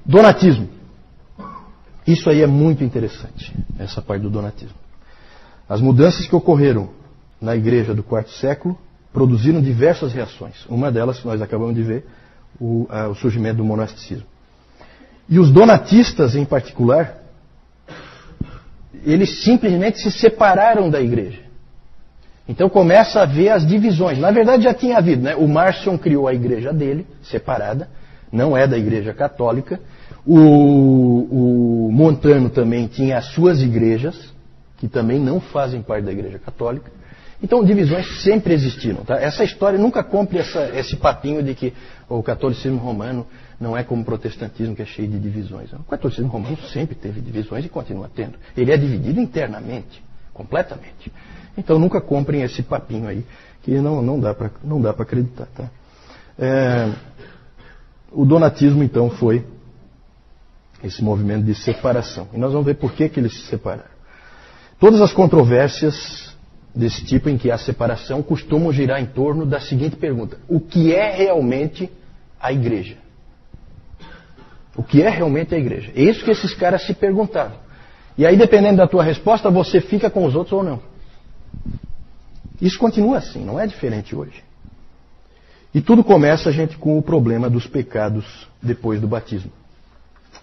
Donatismo. Isso aí é muito interessante, essa parte do donatismo. As mudanças que ocorreram na igreja do quarto século produziram diversas reações. Uma delas, nós acabamos de ver, o surgimento do monasticismo. E os donatistas, em particular, eles simplesmente se separaram da igreja. Então começa a haver as divisões. Na verdade já tinha havido, né? O Marcion criou a igreja dele, separada, não é da igreja católica. O Montano também tinha as suas igrejas, que também não fazem parte da igreja católica. Então divisões sempre existiram. Tá? Essa história, nunca compre esse papinho de que o catolicismo romano não é como o protestantismo, que é cheio de divisões. O catolicismo romano sempre teve divisões e continua tendo. Ele é dividido internamente, completamente. Então nunca comprem esse papinho aí, que não dá para acreditar. Tá? O donatismo então foi esse movimento de separação. E nós vamos ver por que eles se separaram. Todas as controvérsias desse tipo em que há separação costumam girar em torno da seguinte pergunta: o que é realmente a igreja? O que é realmente a igreja? É isso que esses caras se perguntavam. E aí, dependendo da tua resposta, você fica com os outros ou não. Isso continua assim, não é diferente hoje. E tudo começa, gente, com o problema dos pecados depois do batismo.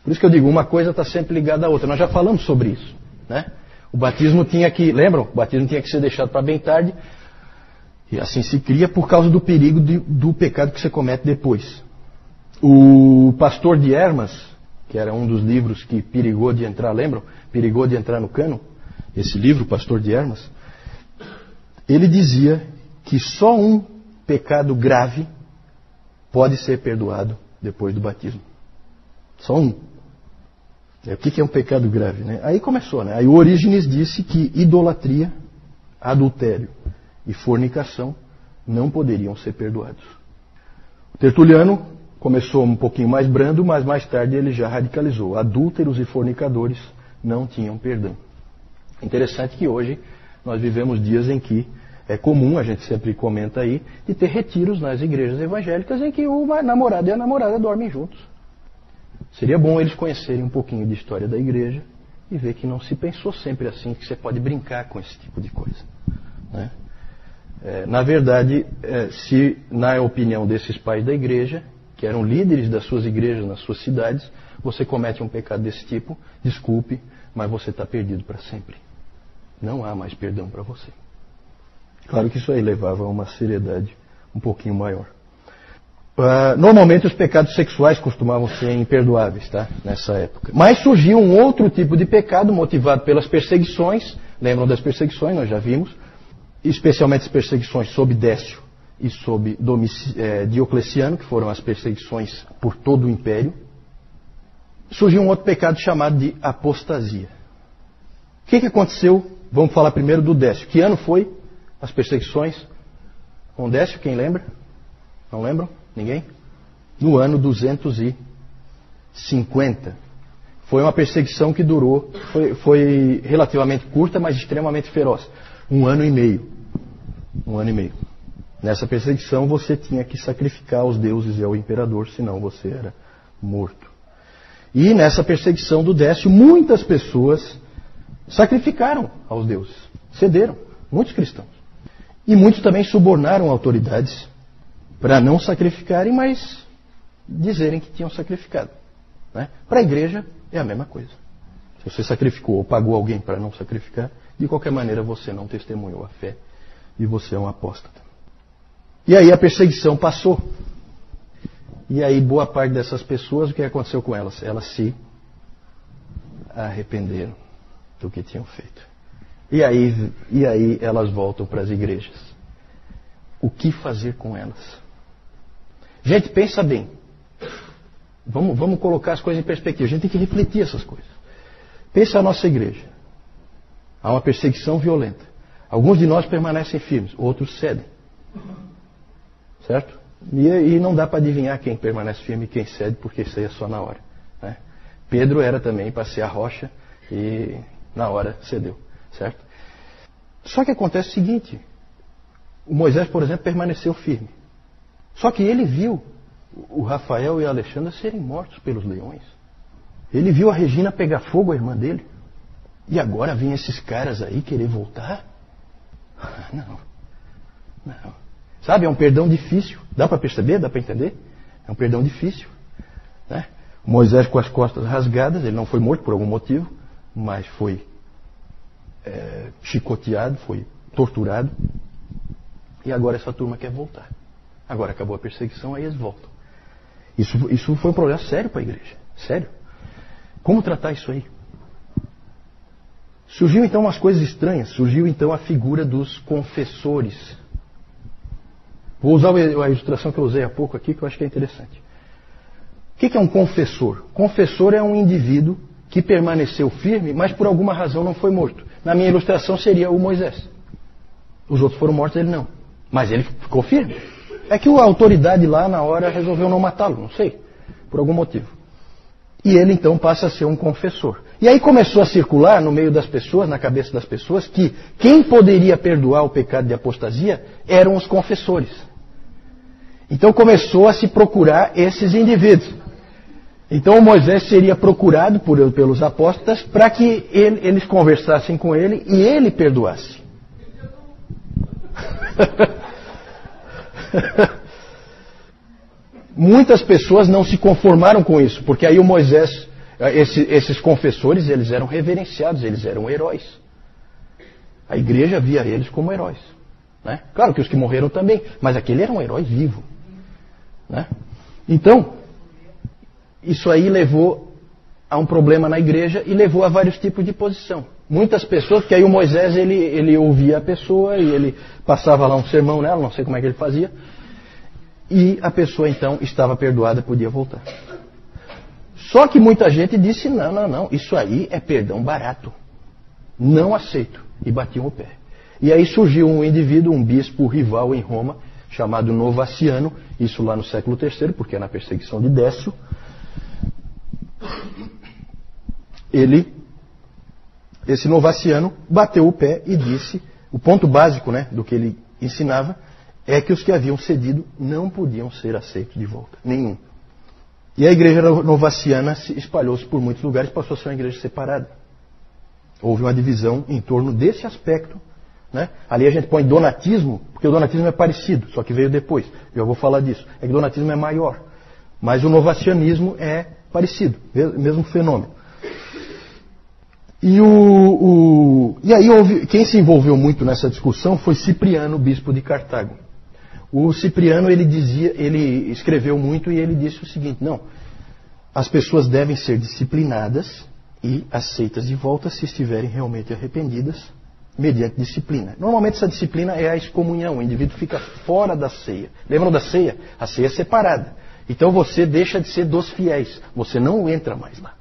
Por isso que eu digo, uma coisa está sempre ligada à outra. Nós já falamos sobre isso, né? O batismo tinha que, lembram? O batismo tinha que ser deixado para bem tarde. E assim se cria por causa do perigo do pecado que você comete depois. O Pastor de Hermas, que era um dos livros que perigou de entrar, lembram? Perigou de entrar no cânon. Esse livro, Pastor de Hermas, ele dizia que só um pecado grave pode ser perdoado depois do batismo. Só um. O que é um pecado grave? Né? Aí começou, né? Aí o Orígenes disse que idolatria, adultério e fornicação não poderiam ser perdoados. O Tertuliano começou um pouquinho mais brando, mas mais tarde ele já radicalizou. Adúlteros e fornicadores não tinham perdão. Interessante que hoje nós vivemos dias em que é comum, a gente sempre comenta aí, de ter retiros nas igrejas evangélicas em que o namorado e a namorada dormem juntos. Seria bom eles conhecerem um pouquinho de história da igreja e ver que não se pensou sempre assim, que você pode brincar com esse tipo de coisa. Né? Na verdade, se na opinião desses pais da igreja, que eram líderes das suas igrejas nas suas cidades, você comete um pecado desse tipo, desculpe, mas você está perdido para sempre. Não há mais perdão para você. Claro que isso aí levava a uma seriedade um pouquinho maior. Normalmente os pecados sexuais costumavam ser imperdoáveis, tá? Nessa época. Mas surgiu um outro tipo de pecado motivado pelas perseguições. Lembram das perseguições? Nós já vimos. Especialmente as perseguições sob Décio e sob Diocleciano, que foram as perseguições por todo o império. Surgiu um outro pecado chamado de apostasia. O que aconteceu? Vamos falar primeiro do Décio. Que ano foi as perseguições com Décio? Quem lembra? Não lembram? Ninguém? No ano 250. Foi uma perseguição que durou, foi relativamente curta, mas extremamente feroz. 1 ano e meio. 1 ano e meio. Nessa perseguição você tinha que sacrificar aos deuses e ao imperador, senão você era morto. E nessa perseguição do Décio, muitas pessoas sacrificaram aos deuses. Cederam. Muitos cristãos. E muitos também subornaram autoridades para não sacrificarem, mas dizerem que tinham sacrificado. Né? Para a igreja é a mesma coisa. Se você sacrificou ou pagou alguém para não sacrificar, de qualquer maneira você não testemunhou a fé e você é um apóstata. E aí a perseguição passou. E aí boa parte dessas pessoas, o que aconteceu com elas? Elas se arrependeram do que tinham feito. E aí elas voltam para as igrejas. O que fazer com elas? Gente, pensa bem. Vamos colocar as coisas em perspectiva. A gente tem que refletir essas coisas. Pensa a nossa igreja. Há uma perseguição violenta. Alguns de nós permanecem firmes, outros cedem. Certo? E não dá para adivinhar quem permanece firme e quem cede, porque isso aí é só na hora. Né? Pedro era também para ser a rocha e na hora cedeu. Certo? Só que acontece o seguinte. O Moisés, por exemplo, permaneceu firme. Só que ele viu o Rafael e a Alexandra serem mortos pelos leões. Ele viu a Regina pegar fogo, a irmã dele. E agora vem esses caras aí querer voltar? Não. Sabe, é um perdão difícil. Dá para perceber? Dá para entender? É um perdão difícil. Né? Moisés com as costas rasgadas, ele não foi morto por algum motivo, mas foi chicoteado, foi torturado. E agora essa turma quer voltar. Agora acabou a perseguição, aí eles voltam. Isso foi um problema sério para a igreja. Sério. Como tratar isso aí? Surgiu então umas coisas estranhas. Surgiu então a figura dos confessores. Vou usar a ilustração que eu usei há pouco aqui, que eu acho que é interessante. O que é um confessor? Confessor é um indivíduo que permaneceu firme, mas por alguma razão não foi morto. Na minha ilustração seria o Moisés. Os outros foram mortos, ele não. Mas ele ficou firme. É que a autoridade lá na hora resolveu não matá-lo, não sei, por algum motivo. E ele então passa a ser um confessor. E aí começou a circular no meio das pessoas, na cabeça das pessoas, que quem poderia perdoar o pecado de apostasia eram os confessores. Então começou a se procurar esses indivíduos. Então Moisés seria procurado pelos apóstolos para que eles conversassem com ele e ele perdoasse. Muitas pessoas não se conformaram com isso, porque aí o Moisés, esses confessores, eles eram reverenciados, eles eram heróis. A igreja via eles como heróis. Né? Claro que os que morreram também, mas aquele era um herói vivo. Né? Então, isso aí levou a um problema na igreja e levou a vários tipos de posição. Muitas pessoas, porque aí o Moisés ele ouvia a pessoa e ele passava lá um sermão nela, não sei como é que ele fazia, e a pessoa então estava perdoada, podia voltar. Só que muita gente disse, não, isso aí é perdão barato, não aceito, e batiam o pé. E aí surgiu um indivíduo, um bispo rival em Roma, chamado Novaciano, isso lá no século III, porque é na perseguição de Décio. Esse Novaciano bateu o pé e disse, o ponto básico, né, do que ele ensinava, é que os que haviam cedido não podiam ser aceitos de volta, nenhum. E a igreja novaciana se espalhou-se por muitos lugares, passou a ser uma igreja separada. Houve uma divisão em torno desse aspecto. Né? Ali a gente põe donatismo, porque o donatismo é parecido, só que veio depois. Eu vou falar disso. É que o donatismo é maior. Mas o novacianismo é parecido, mesmo fenômeno. E aí quem se envolveu muito nessa discussão foi Cipriano, bispo de Cartago. O Cipriano ele escreveu muito e ele disse o seguinte: não, as pessoas devem ser disciplinadas e aceitas de volta se estiverem realmente arrependidas, mediante disciplina. Normalmente essa disciplina é a excomunhão, o indivíduo fica fora da ceia. Lembram da ceia? A ceia é separada. Então você deixa de ser dos fiéis, você não entra mais lá.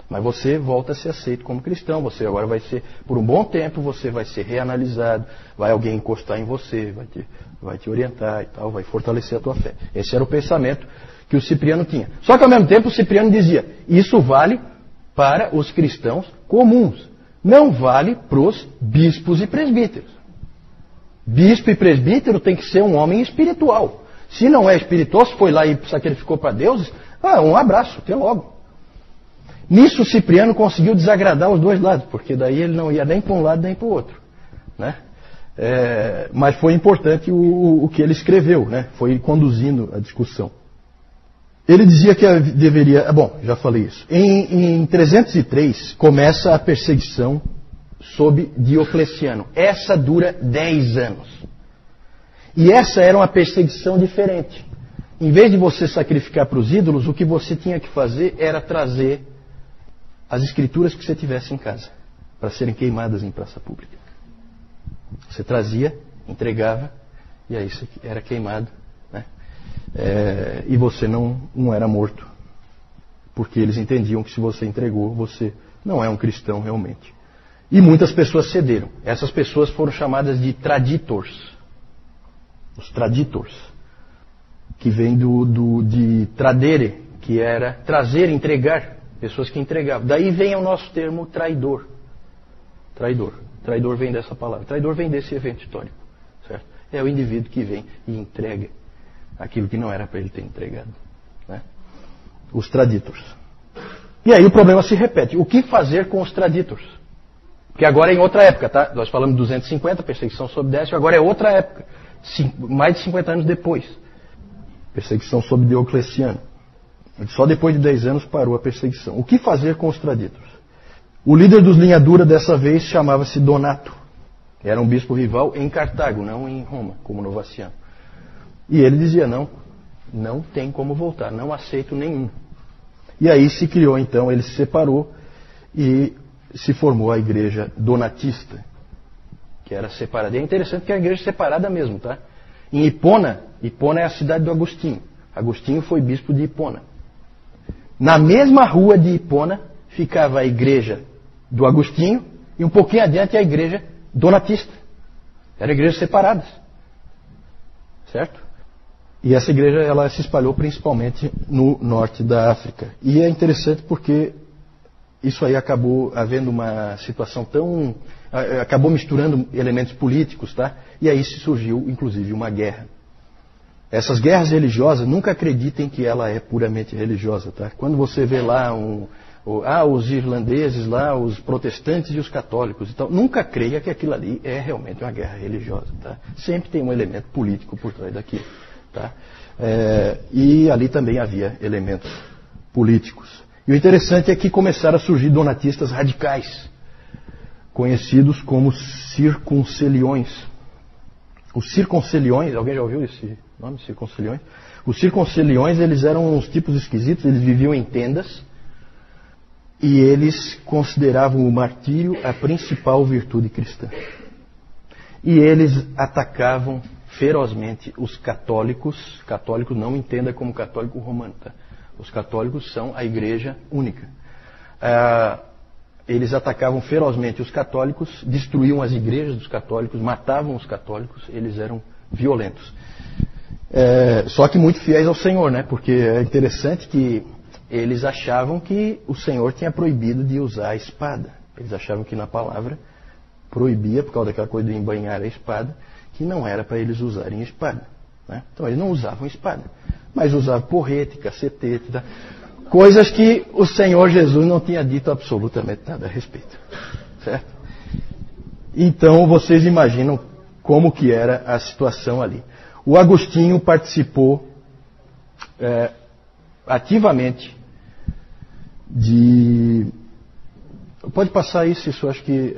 Mas você volta a ser aceito como cristão, você agora vai ser, por um bom tempo, você vai ser reanalisado, vai alguém encostar em você, vai te orientar e tal, vai fortalecer a tua fé. Esse era o pensamento que o Cipriano tinha. Só que ao mesmo tempo o Cipriano dizia, isso vale para os cristãos comuns, não vale para os bispos e presbíteros. Bispo e presbítero tem que ser um homem espiritual. Se não é espiritual, se foi lá e sacrificou para deuses, um abraço, até logo. Nisso o Cipriano conseguiu desagradar os dois lados, porque daí ele não ia nem para um lado nem para o outro. Né? Mas foi importante o que ele escreveu, né? Foi conduzindo a discussão. Ele dizia que deveria... Bom, já falei isso. Em 303 começa a perseguição sob Diocleciano. Essa dura 10 anos. E essa era uma perseguição diferente. Em vez de você sacrificar para os ídolos, o que você tinha que fazer era trazer as escrituras que você tivesse em casa, para serem queimadas em praça pública. Você trazia, entregava, e aí isso era queimado. Né? E você não era morto. Porque eles entendiam que se você entregou, você não é um cristão realmente. E muitas pessoas cederam. Essas pessoas foram chamadas de traditors. Os traditors. Que vem de tradere, que era trazer, entregar. Pessoas que entregavam. Daí vem o nosso termo traidor. Traidor. Traidor vem dessa palavra. Traidor vem desse evento histórico. Certo? É o indivíduo que vem e entrega aquilo que não era para ele ter entregado. Né? Os traditors. E aí o problema se repete. O que fazer com os traditors? Porque agora é em outra época, tá? Nós falamos de 250, perseguição sob Décio, agora é outra época. Mais de 50 anos depois. Perseguição sob Diocleciano. Só depois de 10 anos parou a perseguição. O que fazer com os traditors? O líder dos linha dura dessa vez chamava-se Donato. Era um bispo rival em Cartago, não em Roma, como Novaciano. E ele dizia, não tem como voltar, não aceito nenhum. E aí se criou então, ele se separou e se formou a igreja donatista, que era separada. E é interessante que é a igreja separada mesmo, tá? Em Hipona é a cidade do Agostinho. Agostinho foi bispo de Hipona. Na mesma rua de Hipona ficava a igreja do Agostinho e um pouquinho adiante a igreja donatista. Eram igrejas separadas. Certo? E essa igreja ela se espalhou principalmente no norte da África. E é interessante porque isso aí acabou havendo uma situação tão... acabou misturando elementos políticos, tá? E aí se surgiu, inclusive, uma guerra. Essas guerras religiosas, nunca acreditem que ela é puramente religiosa, tá? Quando você vê lá os irlandeses lá, os protestantes e os católicos e tal, nunca creia que aquilo ali é realmente uma guerra religiosa, tá? Sempre tem um elemento político por trás daquilo, tá? E ali também havia elementos políticos. E o interessante é que começaram a surgir donatistas radicais, conhecidos como circunceliões. Os circunceliões, alguém já ouviu esse nome, circunceliões? Os circunceliões, eles eram uns tipos esquisitos, eles viviam em tendas e eles consideravam o martírio a principal virtude cristã. E eles atacavam ferozmente os católicos. Católicos não entenda como católico romano, tá? Os católicos são a igreja única. Eles atacavam ferozmente os católicos, destruíam as igrejas dos católicos, matavam os católicos, eles eram violentos. Só que muito fiéis ao Senhor, né? Porque é interessante que eles achavam que o Senhor tinha proibido de usar a espada. Eles achavam que na palavra proibia, por causa daquela coisa de embainhar a espada, que não era para eles usarem espada, né? Então eles não usavam espada, mas usavam porrete, cacetete, tá? Coisas que o Senhor Jesus não tinha dito absolutamente nada a respeito, certo? Então vocês imaginam como que era a situação ali. O Agostinho participou ativamente de... Pode passar isso eu acho que...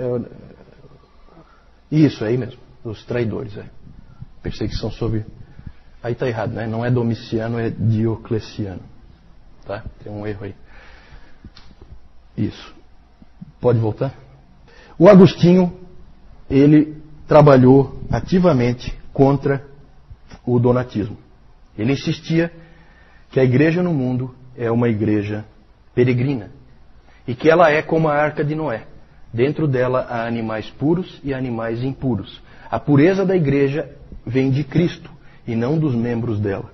Isso, aí mesmo, os traidores. Perseguição sobre... Aí está errado, né? Não é Domiciano, é Diocleciano. Tá? Tem um erro aí. Isso. Pode voltar? O Agostinho, ele trabalhou ativamente contra o donatismo. Ele insistia que a igreja no mundo é uma igreja peregrina e que ela é como a Arca de Noé. Dentro dela há animais puros e animais impuros. A pureza da igreja vem de Cristo e não dos membros dela.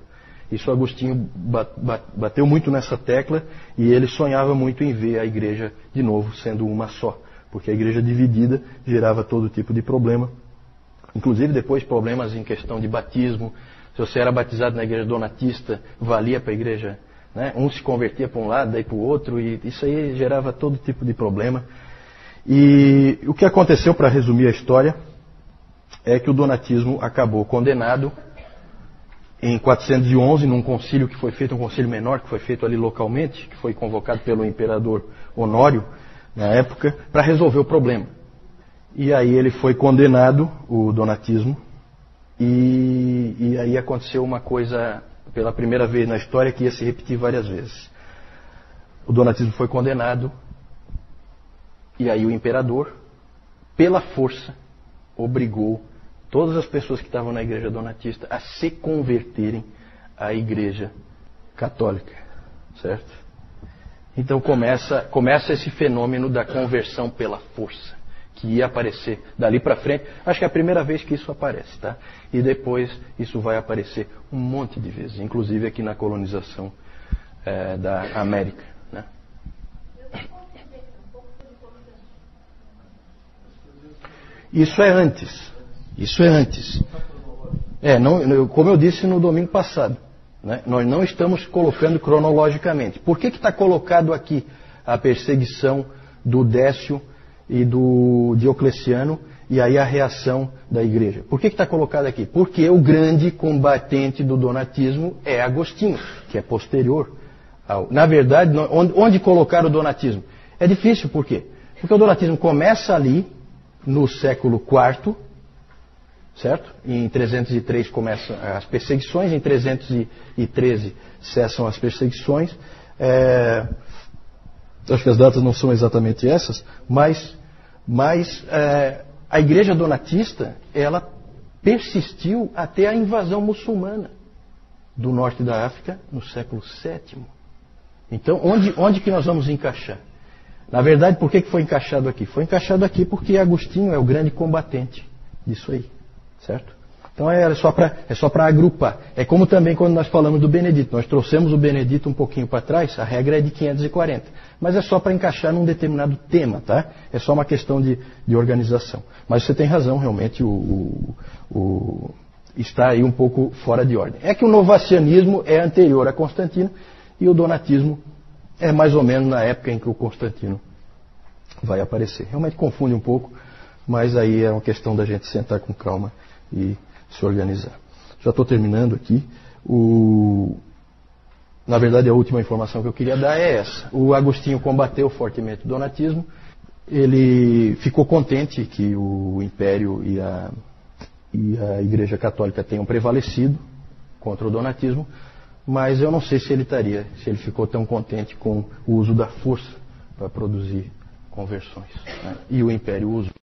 Isso Agostinho bateu muito nessa tecla e ele sonhava muito em ver a igreja de novo sendo uma só. Porque a igreja dividida gerava todo tipo de problema. Inclusive depois problemas em questão de batismo. Se você era batizado na igreja donatista, valia para a igreja, né? Um se convertia para um lado, daí para o outro, e isso aí gerava todo tipo de problema. E o que aconteceu, para resumir a história, é que o donatismo acabou condenado em 411, num concílio que foi feito, um concílio menor que foi feito ali localmente, que foi convocado pelo imperador Honório, na época, para resolver o problema. E aí ele foi condenado, o donatismo, e aí aconteceu uma coisa, pela primeira vez na história, que ia se repetir várias vezes. O donatismo foi condenado, e aí o imperador, pela força, obrigou todas as pessoas que estavam na igreja donatista a se converterem à igreja católica, certo? Então começa esse fenômeno da conversão pela força, que ia aparecer dali para frente. Acho que é a primeira vez que isso aparece, tá? E depois isso vai aparecer um monte de vezes, inclusive aqui na colonização da América, né? Isso é antes. Isso é antes. Como eu disse no domingo passado, né? Nós não estamos colocando cronologicamente. Por que está colocado aqui a perseguição do Décio e do Diocleciano, e aí a reação da igreja. Por que está colocado aqui? Porque o grande combatente do donatismo é Agostinho, que é posterior ao... Na verdade, onde colocar o donatismo? É difícil, por quê? Porque o donatismo começa ali, no século IV, certo? Em 303 começam as perseguições, em 313 cessam as perseguições. Acho que as datas não são exatamente essas, mas a igreja donatista, ela persistiu até a invasão muçulmana do norte da África no século VII. Então, onde que nós vamos encaixar? Na verdade, por que foi encaixado aqui? Foi encaixado aqui porque Agostinho é o grande combatente disso aí, certo? Então é só para agrupar. É como também quando nós falamos do Benedito. Nós trouxemos o Benedito um pouquinho para trás, a regra é de 540. Mas é só para encaixar num determinado tema, tá? É só uma questão de organização. Mas você tem razão, realmente, está aí um pouco fora de ordem. É que o novacianismo é anterior a Constantino e o donatismo é mais ou menos na época em que o Constantino vai aparecer. Realmente confunde um pouco, mas aí é uma questão da gente sentar com calma e se organizar. Já estou terminando aqui. Na verdade, a última informação que eu queria dar é essa. O Agostinho combateu fortemente o donatismo. Ele ficou contente que o Império e a Igreja Católica tenham prevalecido contra o donatismo, mas eu não sei se ele ficou tão contente com o uso da força para produzir conversões, né? E o Império usa